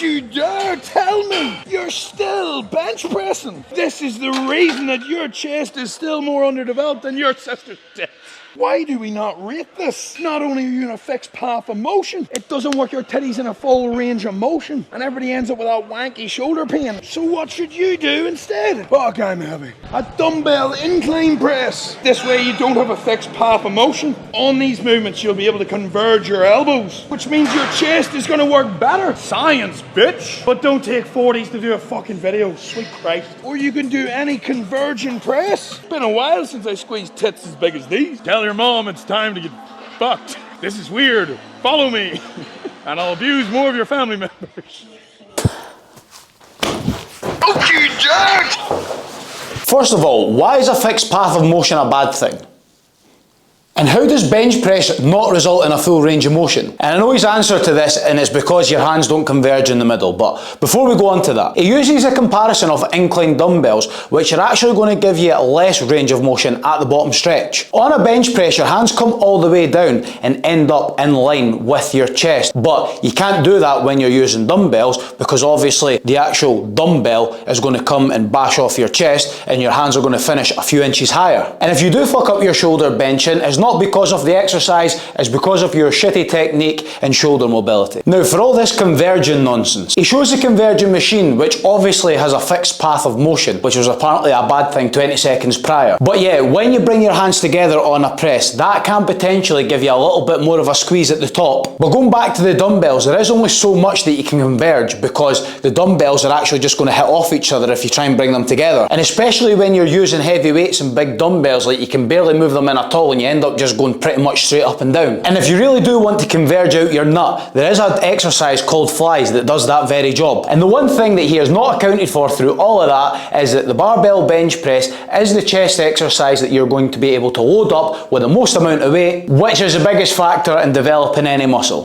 you dare tell me you're still bench pressing? This is the reason that your chest is still more underdeveloped than your sister's tits. Why do we not rate this? Not only are you in a fixed path of motion, it doesn't work your titties in a full range of motion, and everybody ends up with that wanky shoulder pain. So what should you do instead? Fuck, I'm heavy. A dumbbell incline press. This way you don't have a fixed path of motion. On these movements, you'll be able to converge your elbows, which means your chest is gonna work better. Science, bitch. But don't take 40s to do a fucking video, sweet Christ. Or you can do any converging press. Been a while since I squeezed tits as big as these. Tell your mom it's time to get fucked. This is weird. Follow me, and I'll abuse more of your family members. Oh, you jerk! First of all, why is a fixed path of motion a bad thing? And how does bench press not result in a full range of motion? And I know his answer to this, and it's because your hands don't converge in the middle, but before we go on to that, he uses a comparison of inclined dumbbells, which are actually going to give you less range of motion at the bottom stretch. On a bench press, your hands come all the way down and end up in line with your chest, but you can't do that when you're using dumbbells, because obviously the actual dumbbell is going to come and bash off your chest, and your hands are going to finish a few inches higher. And if you do fuck up your shoulder benching, it's not because of the exercise, it's because of your shitty technique and shoulder mobility. Now, for all this converging nonsense, he shows the converging machine, which obviously has a fixed path of motion, which was apparently a bad thing 20 seconds prior. But yeah, when you bring your hands together on a press, that can potentially give you a little bit more of a squeeze at the top. But going back to the dumbbells, there is only so much that you can converge, because the dumbbells are actually just going to hit off each other if you try and bring them together. And especially when you're using heavy weights and big dumbbells, like you can barely move them in at all, and you end up just going pretty much straight up and down. And if you really do want to converge out your nut, there is an exercise called flies that does that very job. And the one thing that he has not accounted for through all of that is that the barbell bench press is the chest exercise that you're going to be able to load up with the most amount of weight, which is the biggest factor in developing any muscle.